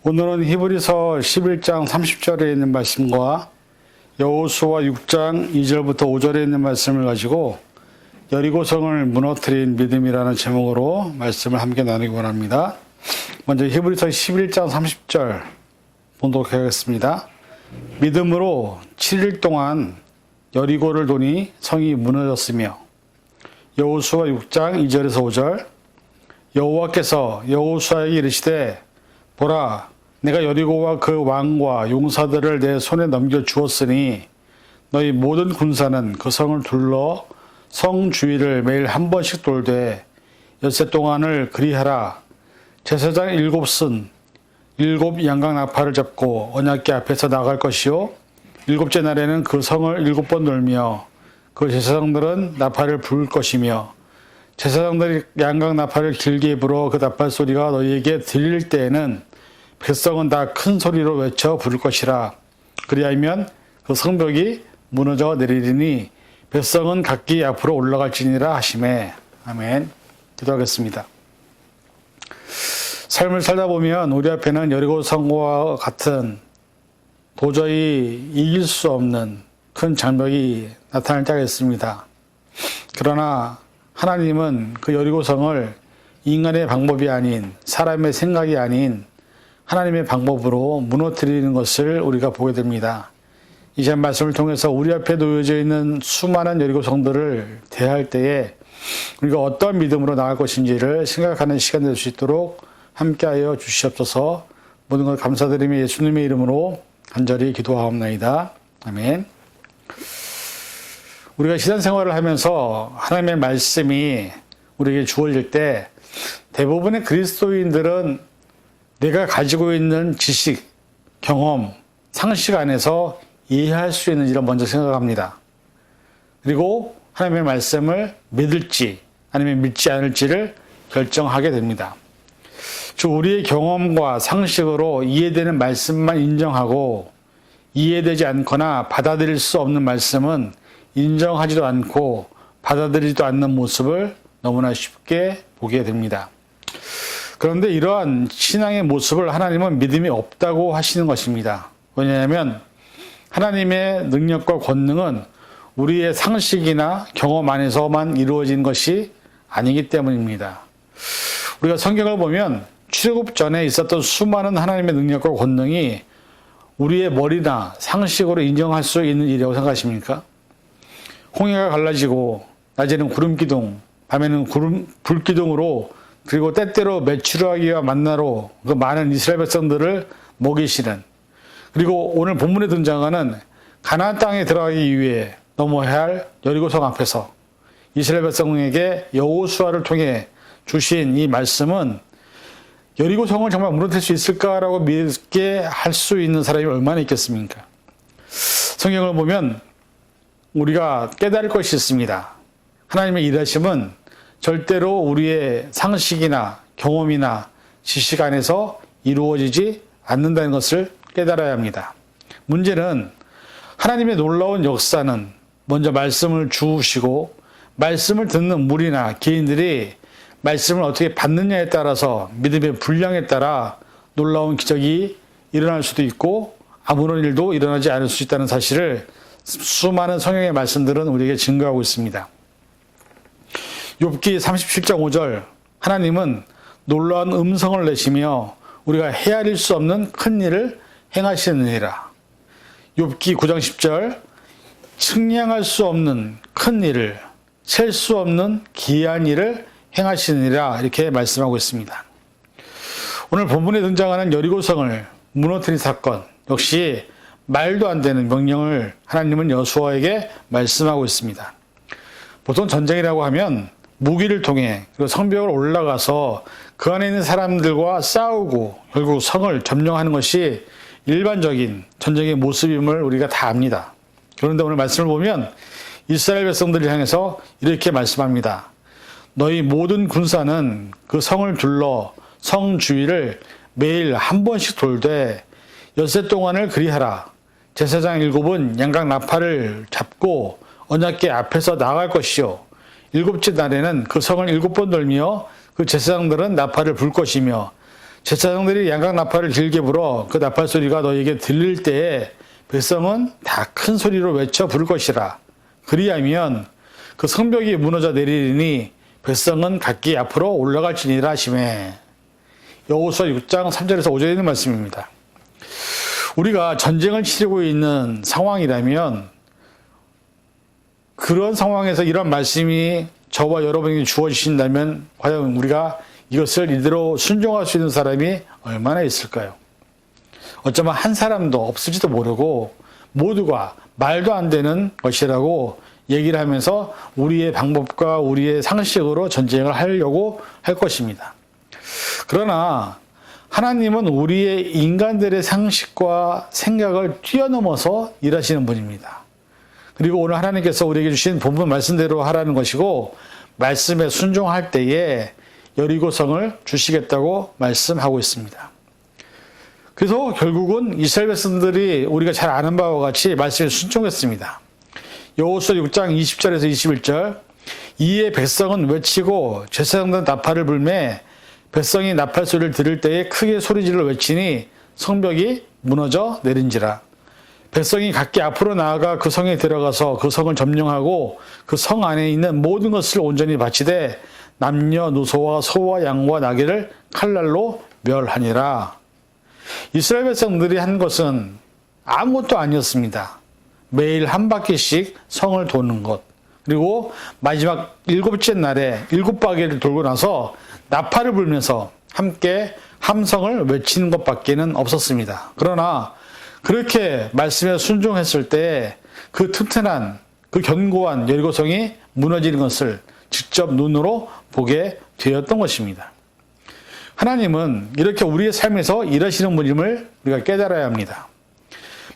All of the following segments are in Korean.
오늘은 히브리서 11장 30절에 있는 말씀과 여호수아 6장 2절부터 5절에 있는 말씀을 가지고 여리고성을 무너뜨린 믿음이라는 제목으로 말씀을 함께 나누기 원합니다. 먼저 히브리서 11장 30절 본독 하겠습니다. 믿음으로 7일 동안 여리고를 도니 성이 무너졌으며. 여호수아 6장 2절에서 5절. 여호와께서 여호수아에게 이르시되 보라, 내가 여리고와 그 왕과 용사들을 내 손에 넘겨 주었으니 너희 모든 군사는 그 성을 둘러 성 주위를 매일 한 번씩 돌되 엿새 동안을 그리하라. 제사장 7쓴 7 양각 나팔을 잡고 언약궤 앞에서 나갈 것이요, 7째 날에는 그 성을 7번 돌며 그 제사장들은 나팔을 불 것이며, 제사장들이 양각 나팔을 길게 불어 그 나팔 소리가 너희에게 들릴 때에는 백성은 다 큰 소리로 외쳐 부를 것이라. 그리하면 그 성벽이 무너져 내리리니 백성은 각기 앞으로 올라갈지니라 하시매. 아멘. 기도하겠습니다. 삶을 살다 보면 우리 앞에는 여리고 성과 같은 도저히 이길 수 없는 큰 장벽이 나타날 때가 있습니다. 그러나 하나님은 그 여리고 성을 인간의 방법이 아닌, 사람의 생각이 아닌 하나님의 방법으로 무너뜨리는 것을 우리가 보게 됩니다. 이제 말씀을 통해서 우리 앞에 놓여져 있는 수많은 여리고 성들을 대할 때에 우리가 어떠한 믿음으로 나갈 것인지를 생각하는 시간 될 수 있도록 함께하여 주시옵소서. 모든 걸 감사드리며 예수님의 이름으로 간절히 기도하옵나이다. 아멘. 우리가 신앙생활을 하면서 하나님의 말씀이 우리에게 주어질 때 대부분의 그리스도인들은 내가 가지고 있는 지식, 경험, 상식 안에서 이해할 수 있는지를 먼저 생각합니다. 그리고 하나님의 말씀을 믿을지 아니면 믿지 않을지를 결정하게 됩니다. 즉 우리의 경험과 상식으로 이해되는 말씀만 인정하고 이해되지 않거나 받아들일 수 없는 말씀은 인정하지도 않고 받아들이지도 않는 모습을 너무나 쉽게 보게 됩니다. 그런데 이러한 신앙의 모습을 하나님은 믿음이 없다고 하시는 것입니다. 왜냐하면 하나님의 능력과 권능은 우리의 상식이나 경험 안에서만 이루어진 것이 아니기 때문입니다. 우리가 성경을 보면 출애굽 전에 있었던 수많은 하나님의 능력과 권능이 우리의 머리나 상식으로 인정할 수 있는 일이라고 생각하십니까? 홍해가 갈라지고 낮에는 구름기둥, 밤에는 불기둥으로, 그리고 때때로 메추라기와 만나로 그 많은 이스라엘 백성들을 먹이시는, 그리고 오늘 본문에 등장하는 가나안 땅에 들어가기 위해 넘어야 할 여리고성 앞에서 이스라엘 백성에게 여호수아를 통해 주신 이 말씀은 여리고성을 정말 무너뜨릴 수 있을까라고 믿게 할 수 있는 사람이 얼마나 있겠습니까? 성경을 보면 우리가 깨달을 것이 있습니다. 하나님의 일하심은 절대로 우리의 상식이나 경험이나 지식 안에서 이루어지지 않는다는 것을 깨달아야 합니다. 문제는 하나님의 놀라운 역사는 먼저 말씀을 주시고 말씀을 듣는 무리나 개인들이 말씀을 어떻게 받느냐에 따라서 믿음의 분량에 따라 놀라운 기적이 일어날 수도 있고 아무런 일도 일어나지 않을 수 있다는 사실을 수많은 성경의 말씀들은 우리에게 증거하고 있습니다. 욥기 37장 5절, 하나님은 놀라운 음성을 내시며 우리가 헤아릴 수 없는 큰 일을 행하시느니라. 욥기 9장 10절, 측량할 수 없는 큰 일을, 셀 수 없는 기이한 일을 행하시느니라, 이렇게 말씀하고 있습니다. 오늘 본문에 등장하는 여리고성을 무너뜨린 사건 역시 말도 안 되는 명령을 하나님은 여호수아에게 말씀하고 있습니다. 보통 전쟁이라고 하면 무기를 통해 그리고 성벽을 올라가서 그 안에 있는 사람들과 싸우고 결국 성을 점령하는 것이 일반적인 전쟁의 모습임을 우리가 다 압니다. 그런데 오늘 말씀을 보면 이스라엘 백성들을 향해서 이렇게 말씀합니다. 너희 모든 군사는 그 성을 둘러 성 주위를 매일 한 번씩 돌되 엿새 동안을 그리하라. 제사장 7은 양각 나팔을 잡고 언약궤 앞에서 나갈 것이요, 7째 날에는 그 성을 7번 돌며 그 제사장들은 나팔을 불 것이며 제사장들이 양각 나팔을 길게 불어 그 나팔 소리가 너에게 들릴 때에 백성은 다 큰 소리로 외쳐 부를 것이라. 그리하면 그 성벽이 무너져 내리리니 백성은 각기 앞으로 올라갈지니라 하시매. 여호수아 6장 3절에서 5절에 있는 말씀입니다. 우리가 전쟁을 치르고 있는 상황이라면 그런 상황에서 이런 말씀이 저와 여러분에게 주어지신다면 과연 우리가 이것을 이대로 순종할 수 있는 사람이 얼마나 있을까요? 어쩌면 한 사람도 없을지도 모르고 모두가 말도 안 되는 것이라고 얘기를 하면서 우리의 방법과 우리의 상식으로 전쟁을 하려고 할 것입니다. 그러나 하나님은 우리의 인간들의 상식과 생각을 뛰어넘어서 일하시는 분입니다. 그리고 오늘 하나님께서 우리에게 주신 본문 말씀대로 하라는 것이고 말씀에 순종할 때에 여리고성을 주시겠다고 말씀하고 있습니다. 그래서 결국은 이스라엘 백성들이 우리가 잘 아는 바와 같이 말씀에 순종했습니다. 여호수아 6장 20절에서 21절 이에 백성은 외치고 제사장들은 나팔을 불매 백성이 나팔 소리를 들을 때에 크게 소리질러 외치니 성벽이 무너져 내린지라. 백성이 각기 앞으로 나아가 그 성에 들어가서 그 성을 점령하고 그 성 안에 있는 모든 것을 온전히 바치되 남녀노소와 소와 양과 나귀를 칼날로 멸하니라. 이스라엘 백성들이 한 것은 아무것도 아니었습니다. 매일 한 바퀴씩 성을 도는 것, 그리고 마지막 7째 날에 7바퀴를 돌고 나서 나팔을 불면서 함께 함성을 외치는 것밖에는 없었습니다. 그러나 그렇게 말씀에 순종했을 때 그 튼튼한, 그 견고한 여리고성이 무너지는 것을 직접 눈으로 보게 되었던 것입니다. 하나님은 이렇게 우리의 삶에서 일하시는 분임을 우리가 깨달아야 합니다.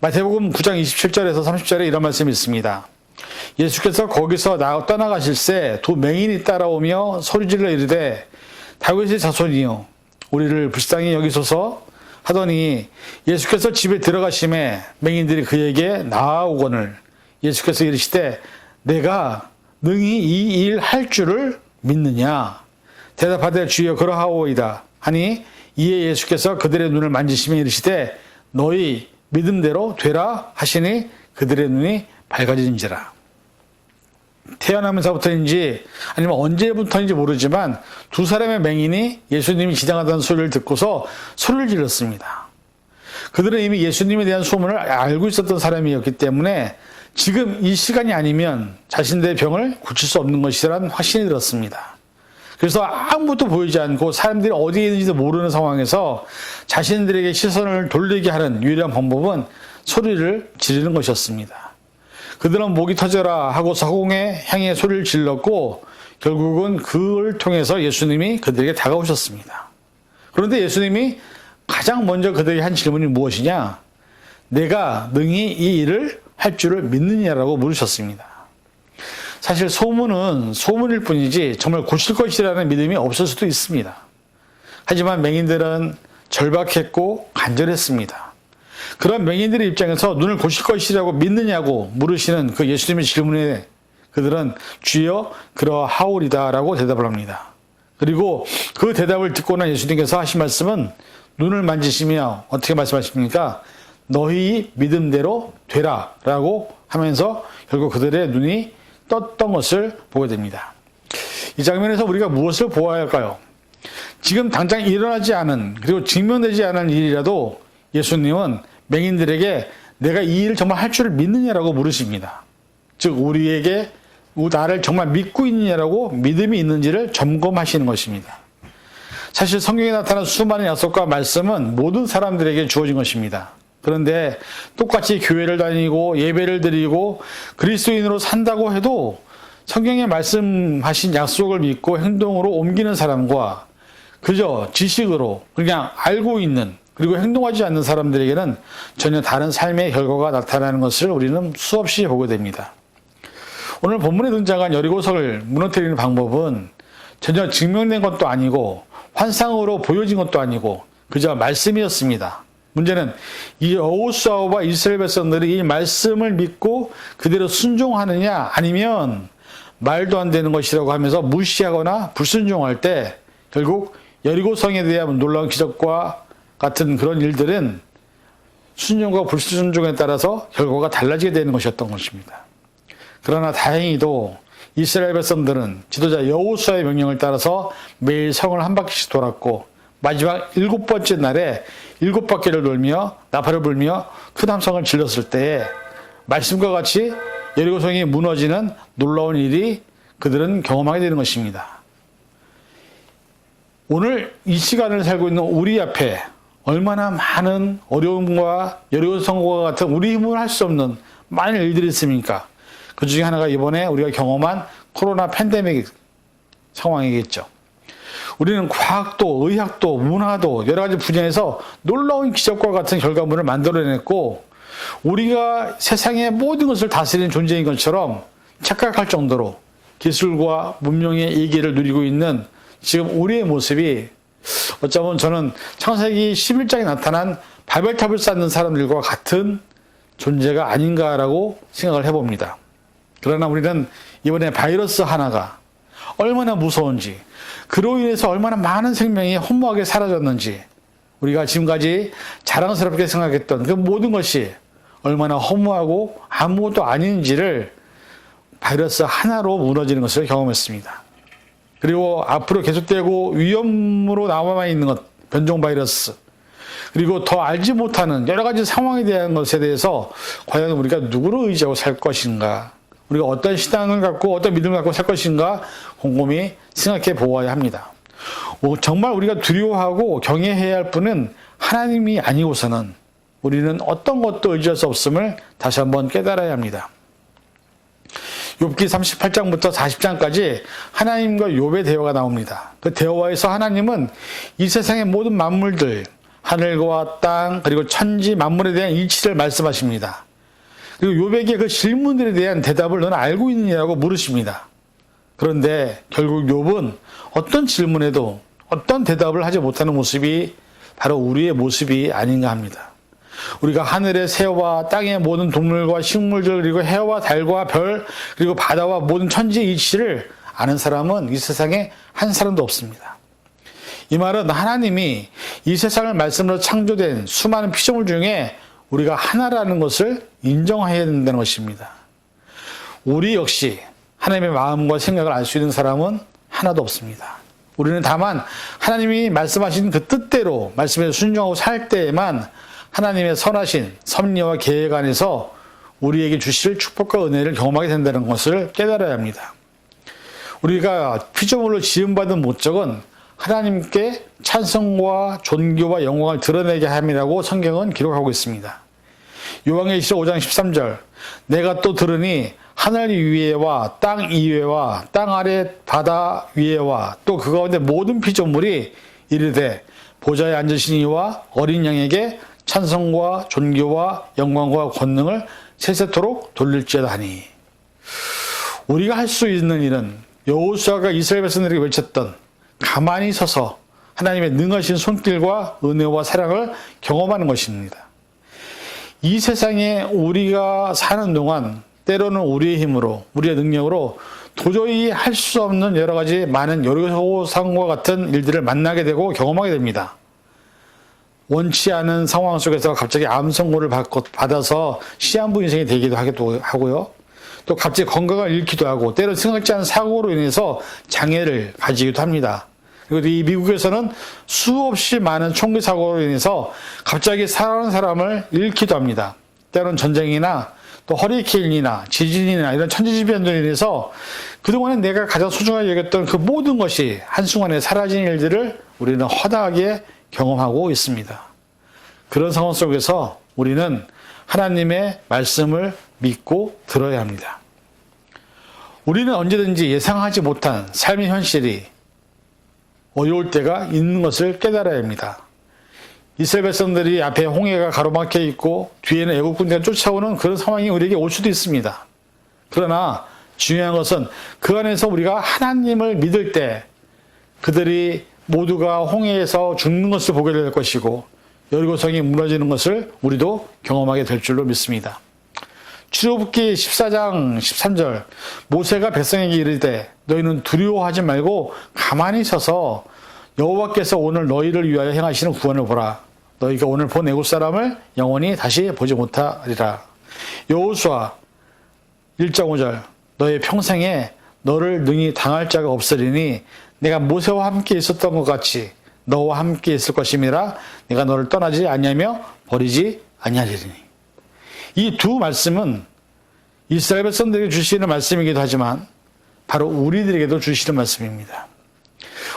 마태복음 9장 27절에서 30절에 이런 말씀이 있습니다. 예수께서 거기서 떠나가실새 두 맹인이 따라오며 소리질러 이르되 다윗의 자손이여 우리를 불쌍히 여기소서 하더니 예수께서 집에 들어가심에 맹인들이 그에게 나아오거늘 예수께서 이르시되 내가 능히 이 일 할 줄을 믿느냐 대답하되 주여 그러하오이다 하니 이에 예수께서 그들의 눈을 만지시며 이르시되 너희 믿음대로 되라 하시니 그들의 눈이 밝아진지라. 태어나면서부터인지 아니면 언제부터인지 모르지만 두 사람의 맹인이 예수님이 지나가던 소리를 듣고서 소리를 질렀습니다. 그들은 이미 예수님에 대한 소문을 알고 있었던 사람이었기 때문에 지금 이 시간이 아니면 자신들의 병을 고칠 수 없는 것이라는 확신이 들었습니다. 그래서 아무것도 보이지 않고 사람들이 어디에 있는지도 모르는 상황에서 자신들에게 시선을 돌리게 하는 유일한 방법은 소리를 지르는 것이었습니다. 그들은 목이 터져라 하고 서공에 향해 소리를 질렀고 결국은 그걸 통해서 예수님이 그들에게 다가오셨습니다. 그런데 예수님이 가장 먼저 그들에게 한 질문이 무엇이냐? 내가 능히 이 일을 할 줄을 믿느냐라고 물으셨습니다. 사실 소문은 소문일 뿐이지 정말 고칠 것이라는 믿음이 없을 수도 있습니다. 하지만 맹인들은 절박했고 간절했습니다. 그런 맹인들의 입장에서 눈을 고칠 것이라고 믿느냐고 물으시는 그 예수님의 질문에 그들은 주여 그러하오리다 라고 대답을 합니다. 그리고 그 대답을 듣고 난 예수님께서 하신 말씀은 눈을 만지시며 어떻게 말씀하십니까? 너희 믿음대로 되라 라고 하면서 결국 그들의 눈이 떴던 것을 보게 됩니다. 이 장면에서 우리가 무엇을 보아야 할까요? 지금 당장 일어나지 않은 그리고 증명되지 않은 일이라도 예수님은 맹인들에게 내가 이 일을 정말 할 줄을 믿느냐라고 물으십니다. 즉 우리에게 나를 정말 믿고 있느냐라고 믿음이 있는지를 점검하시는 것입니다. 사실 성경에 나타난 수많은 약속과 말씀은 모든 사람들에게 주어진 것입니다. 그런데 똑같이 교회를 다니고 예배를 드리고 그리스도인으로 산다고 해도 성경에 말씀하신 약속을 믿고 행동으로 옮기는 사람과 그저 지식으로 그냥 알고 있는 그리고 행동하지 않는 사람들에게는 전혀 다른 삶의 결과가 나타나는 것을 우리는 수없이 보게 됩니다. 오늘 본문에 등장한 여리고성을 무너뜨리는 방법은 전혀 증명된 것도 아니고 환상으로 보여진 것도 아니고 그저 말씀이었습니다. 문제는 이 여호수아와 이스라엘 백성들이 이 말씀을 믿고 그대로 순종하느냐 아니면 말도 안 되는 것이라고 하면서 무시하거나 불순종할 때 결국 여리고성에 대한 놀라운 기적과 같은 그런 일들은 순종과 불순종에 따라서 결과가 달라지게 되는 것이었던 것입니다. 그러나 다행히도 이스라엘 백성들은 지도자 여호수아의 명령을 따라서 매일 성을 한 바퀴씩 돌았고 마지막 7번째 날에 7바퀴를 돌며 나팔을 불며 큰 함성을 질렀을 때에 말씀과 같이 여리고성이 무너지는 놀라운 일이 그들은 경험하게 되는 것입니다. 오늘 이 시간을 살고 있는 우리 앞에 얼마나 많은 어려움과 여리고성과 같은 우리 힘으로 할 수 없는 많은 일들이 있습니까? 그 중에 하나가 이번에 우리가 경험한 코로나 팬데믹 상황이겠죠. 우리는 과학도, 의학도, 문화도 여러 가지 분야에서 놀라운 기적과 같은 결과물을 만들어냈고 우리가 세상의 모든 것을 다스리는 존재인 것처럼 착각할 정도로 기술과 문명의 일기를 누리고 있는 지금 우리의 모습이 어쩌면 저는 창세기 11장에 나타난 바벨탑을 쌓는 사람들과 같은 존재가 아닌가라고 생각을 해봅니다. 그러나 우리는 이번에 바이러스 하나가 얼마나 무서운지, 그로 인해서 얼마나 많은 생명이 허무하게 사라졌는지, 우리가 지금까지 자랑스럽게 생각했던 그 모든 것이 얼마나 허무하고 아무것도 아닌지를 바이러스 하나로 무너지는 것을 경험했습니다. 그리고 앞으로 계속되고 위험으로 남아 있는 것, 변종 바이러스, 그리고 더 알지 못하는 여러 가지 상황에 대한 것에 대해서 과연 우리가 누구를 의지하고 살 것인가, 우리가 어떤 신앙을 갖고 어떤 믿음을 갖고 살 것인가 곰곰이 생각해 보아야 합니다. 정말 우리가 두려워하고 경외해야 할 분은 하나님이 아니고서는 우리는 어떤 것도 의지할 수 없음을 다시 한번 깨달아야 합니다. 욥기 38장부터 40장까지 하나님과 욥의 대화가 나옵니다. 그 대화에서 하나님은 이 세상의 모든 만물들, 하늘과 땅, 그리고 천지 만물에 대한 이치를 말씀하십니다. 그리고 욥에게 그 질문들에 대한 대답을 너는 알고 있느냐고 물으십니다. 그런데 결국 욥은 어떤 질문에도 어떤 대답을 하지 못하는 모습이 바로 우리의 모습이 아닌가 합니다. 우리가 하늘의 새와 땅의 모든 동물과 식물들, 그리고 해와 달과 별, 그리고 바다와 모든 천지의 이치를 아는 사람은 이 세상에 한 사람도 없습니다. 이 말은 하나님이 이 세상을 말씀으로 창조된 수많은 피조물 중에 우리가 하나라는 것을 인정해야 된다는 것입니다. 우리 역시 하나님의 마음과 생각을 알 수 있는 사람은 하나도 없습니다. 우리는 다만 하나님이 말씀하신 그 뜻대로 말씀에 순종하고 살 때에만 하나님의 선하신 섭리와 계획 안에서 우리에게 주실 축복과 은혜를 경험하게 된다는 것을 깨달아야 합니다. 우리가 피조물로 지음받은 목적은 하나님께 찬송과 존귀와 영광을 드러내게 함이라고 성경은 기록하고 있습니다. 요한계시록 5장 13절, 내가 또 들으니 하늘 위에와 땅 이외와 땅 아래 바다 위에와 또 그 가운데 모든 피조물이 이르되 보좌에 앉으신 이와 어린 양에게 찬송과 존귀와 영광과 권능을 세세토록 돌릴지어다 하니, 우리가 할 수 있는 일은 여호수아가 이스라엘 백성들에게 외쳤던 가만히 서서 하나님의 능하신 손길과 은혜와 사랑을 경험하는 것입니다. 이 세상에 우리가 사는 동안 때로는 우리의 힘으로, 우리의 능력으로 도저히 할 수 없는 여러 가지 많은 여리고성과 같은 일들을 만나게 되고 경험하게 됩니다. 원치 않은 상황 속에서 갑자기 암 선고를 받아서 시한부 인생이 되기도 하고요. 또 갑자기 건강을 잃기도 하고, 때로 생각지 않은 사고로 인해서 장애를 가지기도 합니다. 그리고 이 미국에서는 수없이 많은 총기 사고로 인해서 갑자기 살아가는 사람을 잃기도 합니다. 때로는 전쟁이나 또 허리케인이나 지진이나 이런 천재지변으로 인해서 그동안에 내가 가장 소중하게 여겼던 그 모든 것이 한순간에 사라진 일들을 우리는 허다하게 경험하고 있습니다. 그런 상황 속에서 우리는 하나님의 말씀을 믿고 들어야 합니다. 우리는 언제든지 예상하지 못한 삶의 현실이 어려울 때가 있는 것을 깨달아야 합니다. 이스라엘 백성들이 앞에 홍해가 가로막혀 있고 뒤에는 애국 군대가 쫓아오는 그런 상황이 우리에게 올 수도 있습니다. 그러나 중요한 것은 그 안에서 우리가 하나님을 믿을 때 그들이 모두가 홍해에서 죽는 것을 보게 될 것이고 여리고성이 무너지는 것을 우리도 경험하게 될 줄로 믿습니다. 출애굽기 14장 13절, 모세가 백성에게 이르되 너희는 두려워하지 말고 가만히 서서 여호와께서 오늘 너희를 위하여 행하시는 구원을 보라. 너희가 오늘 본 애굽 사람을 영원히 다시 보지 못하리라. 여호수아 1.5절 너희 평생에 너를 능히 당할 자가 없으리니 내가 모세와 함께 있었던 것 같이 너와 함께 있을 것임이라. 내가 너를 떠나지 아니하며 버리지 아니하리니. 이 두 말씀은 이스라엘 백성들에게 주시는 말씀이기도 하지만 바로 우리들에게도 주시는 말씀입니다.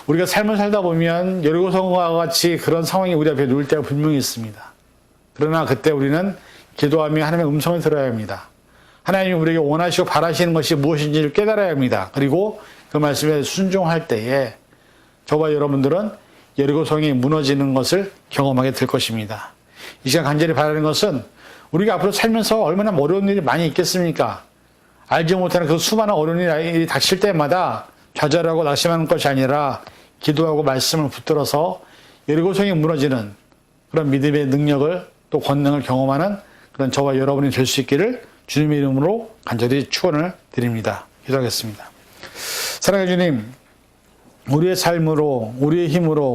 우리가 삶을 살다 보면 여리고성과 같이 그런 상황이 우리 앞에 놓일 때가 분명히 있습니다. 그러나 그때 우리는 기도하며 하나님의 음성을 들어야 합니다. 하나님이 우리에게 원하시고 바라시는 것이 무엇인지를 깨달아야 합니다. 그리고 그 말씀에 순종할 때에 저와 여러분들은 여리고성이 무너지는 것을 경험하게 될 것입니다. 이 시간 간절히 바라는 것은 우리가 앞으로 살면서 얼마나 어려운 일이 많이 있겠습니까? 알지 못하는 그 수많은 어려운 일이 닥칠 때마다 좌절하고 낙심하는 것이 아니라 기도하고 말씀을 붙들어서 여리고성이 무너지는 그런 믿음의 능력을 또 권능을 경험하는 그런 저와 여러분이 될 수 있기를 주님의 이름으로 간절히 축원을 드립니다. 기도하겠습니다. 사랑해 주님, 우리의 삶으로, 우리의 힘으로